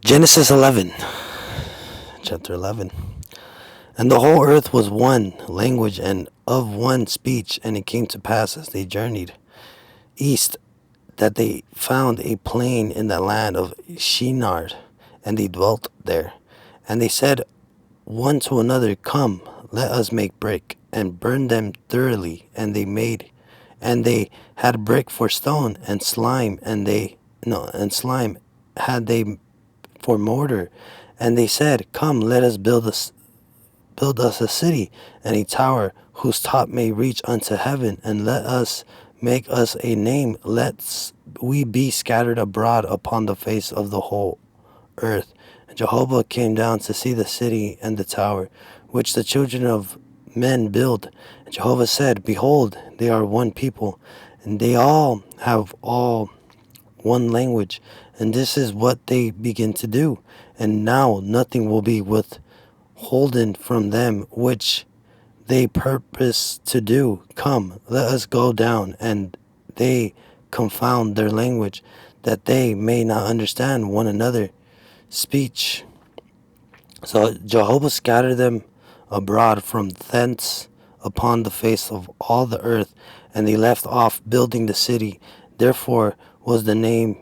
Genesis 11, chapter 11. And the whole earth was one language and of one speech. And it came to pass as they journeyed east that they found a plain in the land of Shinar, and they dwelt there. And they said one to another, Come, let us make brick, and burn them thoroughly. And they had brick for stone, and slime, and slime had they for mortar. And they said, Come, let us build us a city and a tower whose top may reach unto heaven, and let us make us a name, lest we be scattered abroad upon the face of the whole earth. And Jehovah came down to see the city and the tower, which the children of men build. And Jehovah said, Behold, they are one people, and they have one language, and this is what they begin to do. And now nothing will be withholden from them which they purpose to do. Come, let us go down, and they confound their language, that they may not understand one another speech. So Jehovah scattered them abroad from thence upon the face of all the earth, and they left off building the city. Therefore was the name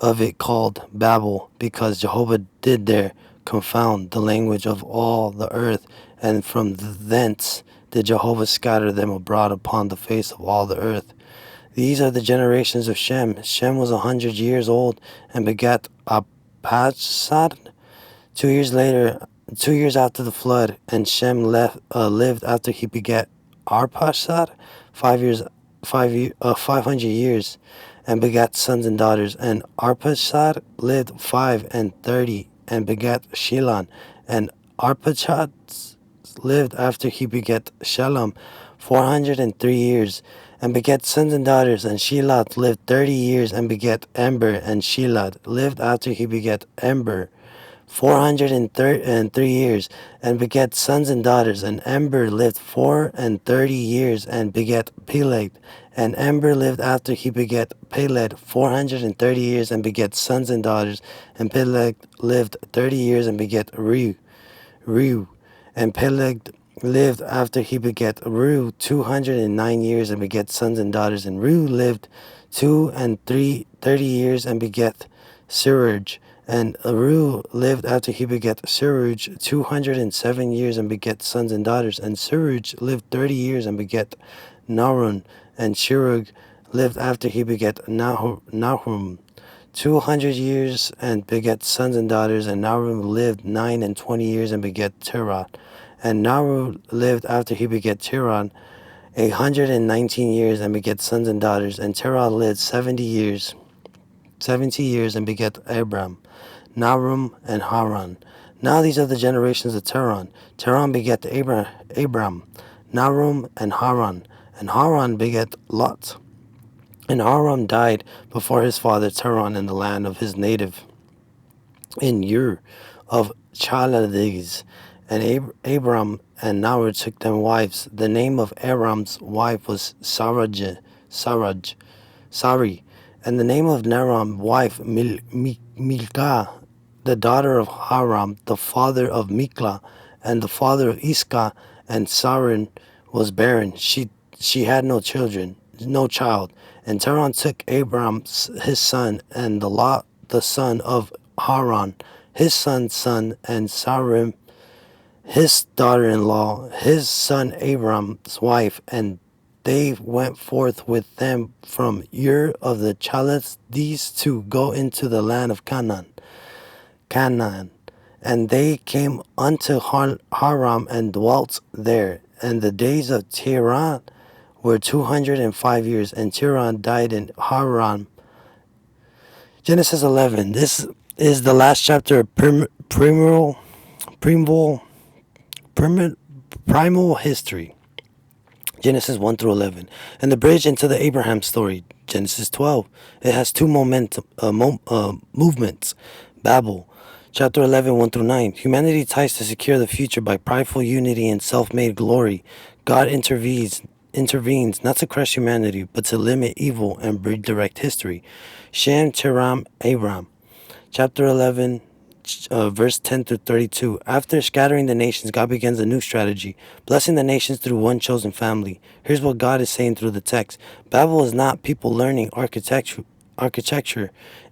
of it called Babel, because Jehovah did there confound the language of all the earth, and from thence did Jehovah scatter them abroad upon the face of all the earth. These are the generations of Shem. Shem was 100 years old and begat Arphaxad. 2 years after the flood, and Shem lived after he begat Arphaxad 500 years, and begat sons and daughters. And Arphaxad lived 35 and begat Shelah. And Arphaxad lived after he begat Shalom 403 years, and begat sons and daughters. And Shelah lived 30 years and begat Ember. And Shelah lived after he begat Ember 403 years, and begat sons and daughters. And Ember lived 34 years and begat Peleg. And Ember lived after he begat Peleg 430 years and begat sons and daughters. And Peleg lived 30 years and begat Reu. And Peleg lived after he begat Reu 209 years and begat sons and daughters. And Reu lived 30 years and begat Serug. And Reu lived after he begat Serug 207 years and begat sons and daughters. And Serug lived 30 years and begat Nahum. And Serug lived after he begat Nahum 200 years and begat sons and daughters. And Nahum lived 29 years and begat Terah. And Nahum lived after he begat Terah 119 years and begat sons and daughters. And Terah lived 70 years and begat Abram, Nahum, and Haran. Now these are the generations of Terah. Terah begat Abram, Nahum, and Haran. And Haran begat Lot. And Haran died before his father Terah in the land of his native, in Ur of Chaldees. And Abram and Nahor took them wives. The name of Abram's wife was Sari. And the name of Nahum's wife Milcah, the daughter of Haram, the father of Miklah, and the father of Iscah. And Sarin was barren; she had no child. And Terah took Abram his son, and Lot the son of Haran his son's son, and Sarim his daughter-in-law, his son Abram's wife, and they went forth with them from Ur of the Chaldees to go into the land of Canaan. And they came unto Haram and dwelt there. And the days of Terah were 205 years, and Terah died in Haran. Genesis 11. This is the last chapter of primal history. Genesis 1 through 11. And the bridge into the Abraham story, Genesis 12. It has two movements. Babel, chapter 11, 1 through 9. Humanity tries to secure the future by prideful unity and self-made glory. God intervenes not to crush humanity, but to limit evil and redirect history. Shem, Terah, Abram. Chapter 11, verse 10 through 32. After scattering the nations, God begins a new strategy, blessing the nations through one chosen family. Here's what God is saying through the text. Babel is not people learning architecture.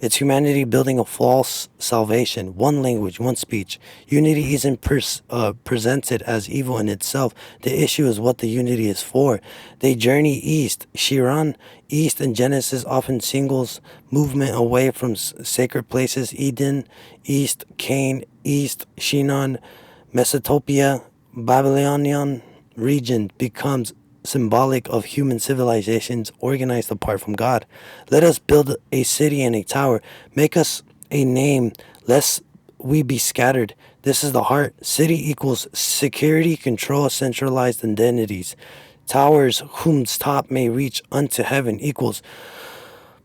It's humanity building a false salvation, one language, one speech. Unity isn't presented as evil in itself. The issue is what the unity is for. They journey east. Shiran, east, in Genesis often singles movement away from sacred places. Eden, east. Cain, east. Shinan, Mesopotamia, Babylonian region becomes symbolic of human civilizations organized apart from God. Let us build a city and a tower. Make us a name, lest we be scattered. This is the heart. City equals security, control, centralized identities. Towers, whose top may reach unto heaven, equals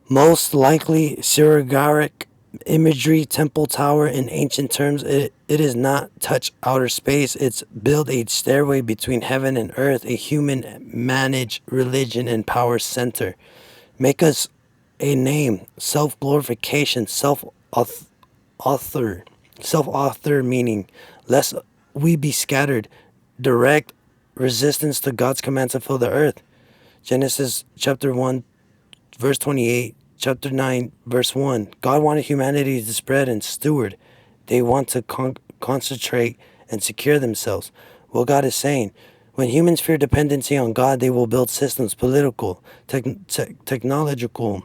most likely surrogate imagery. Temple tower in ancient terms, it is not touch outer space, it's build a stairway between heaven and earth, a human managed religion and power center. Make us a name, self-glorification, author self-author, meaning lest we be scattered, direct resistance to God's command to fill the earth. Genesis chapter 1 verse 28, chapter 9, verse 1. God wanted humanity to spread and steward. They want to concentrate and secure themselves. What God is saying, when humans fear dependency on God, they will build systems, political, technological,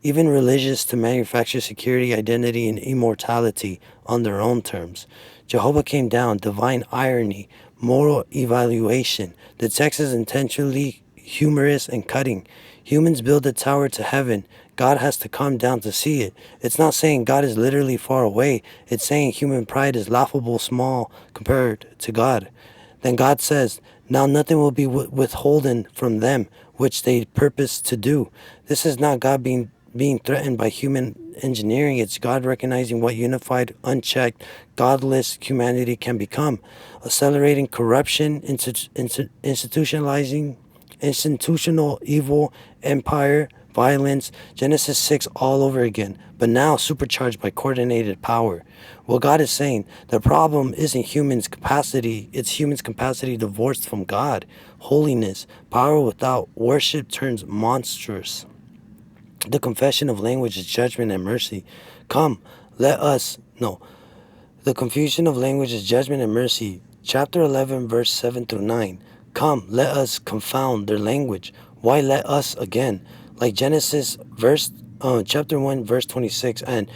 even religious, to manufacture security, identity, and immortality on their own terms. Jehovah came down, divine irony, moral evaluation. The text is intentionally humorous and cutting. Humans build a tower to heaven. God has to come down to see it. It's not saying God is literally far away. It's saying human pride is laughable small compared to God. Then God says, now nothing will be withholden from them, which they purpose to do. This is not God being threatened by human engineering. It's God recognizing what unified, unchecked, godless humanity can become. Accelerating corruption, institutional evil, empire, violence, Genesis 6 all over again, but now supercharged by coordinated power. Well, God is saying the problem isn't humans' capacity, it's humans' capacity divorced from God. Holiness, power without worship turns monstrous. The confession of language is judgment and mercy. Come, let us, no, the confusion of language is judgment and mercy. Chapter 11, verse 7 through 9. Come, let us confound their language. Why let us again? Like Genesis chapter 1, verse 26 and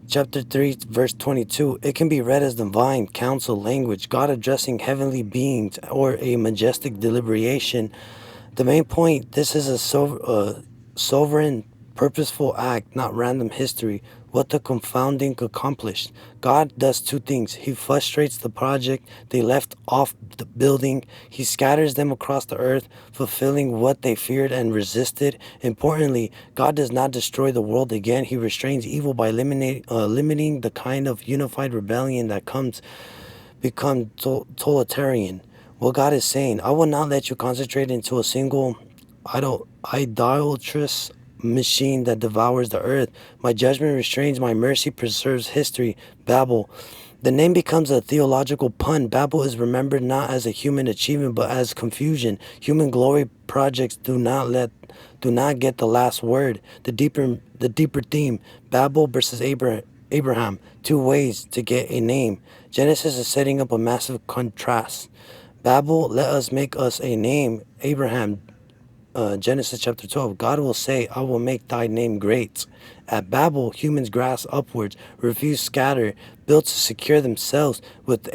chapter 3, verse 22, it can be read as divine counsel language, God addressing heavenly beings, or a majestic deliberation. The main point, this is a sovereign, purposeful act, not random history. What the confounding accomplished. God does two things. He frustrates the project they left off the building. He scatters them across the earth, fulfilling what they feared and resisted. Importantly, God does not destroy the world again. He restrains evil by limiting the kind of unified rebellion that become totalitarian. What God is saying, I will not let you concentrate into a single idolatrous machine that devours the earth. My judgment restrains, my mercy preserves history. Babel. The name becomes a theological pun. Babel is remembered not as a human achievement, but as confusion. Human glory projects do not get the last word. The deeper theme. Babel versus Abraham. Two ways to get a name. Genesis is setting up a massive contrast. Babel, let us make us a name. Abraham, Genesis chapter 12, God will say, I will make thy name great. At Babel, humans grasp upwards, refuse scatter, built to secure themselves. With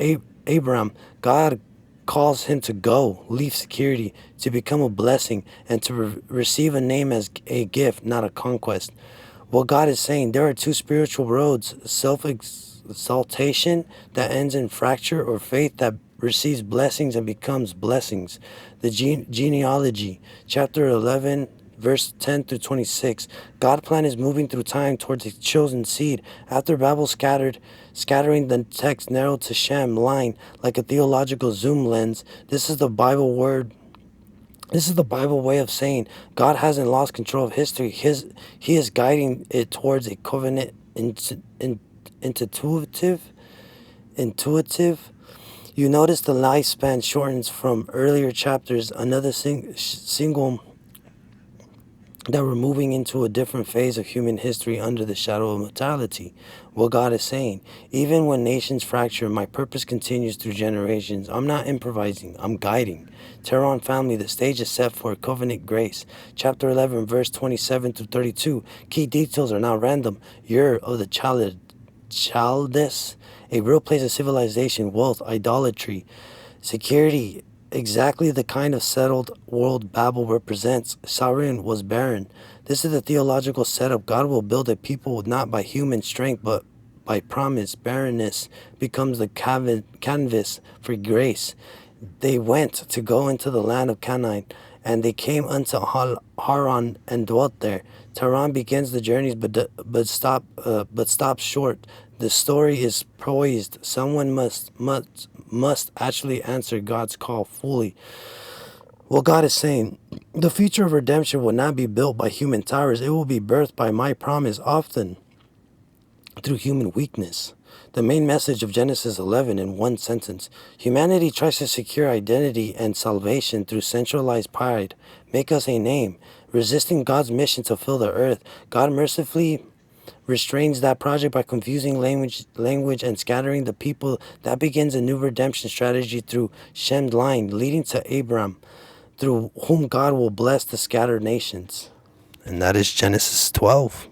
Abraham, God calls him to go, leave security, to become a blessing, and to receive a name as a gift, not a conquest. What God is saying, there are two spiritual roads, self-exaltation that ends in fracture, or faith that receives blessings and becomes blessings. The genealogy, chapter 11, verse 10 through 26. God's plan is moving through time towards a chosen seed. After Babel scattering the text narrowed to Shem line like a theological zoom lens. This is the Bible way of saying God hasn't lost control of history. He is guiding it towards a intuitive. Intuitive. You notice the lifespan shortens from earlier chapters. Another single that we're moving into a different phase of human history under the shadow of mortality. What God is saying, even when nations fracture, my purpose continues through generations. I'm not improvising, I'm guiding. Tehran family, the stage is set for covenant grace. Chapter 11, verse 27 to 32. Key details are not random. Ur of the Chaldees, a real place of civilization, wealth, idolatry, security, exactly the kind of settled world Babel represents. Sarin was barren. This is the theological setup. God will build a people not by human strength but by promise. Barrenness becomes the canvas for grace. They went to go into the land of Canaan, and they came unto Haran and dwelt there. Tehran begins the journeys, but stops short. The story is poised. Someone must actually answer God's call fully. What God is saying, the future of redemption will not be built by human towers. It will be birthed by my promise, often through human weakness. The main message of Genesis 11 in one sentence. Humanity tries to secure identity and salvation through centralized pride, make us a name, resisting God's mission to fill the earth. God mercifully restrains that project by confusing language and scattering the people. That begins a new redemption strategy through Shem's line, leading to Abram, through whom God will bless the scattered nations. And that is Genesis 12.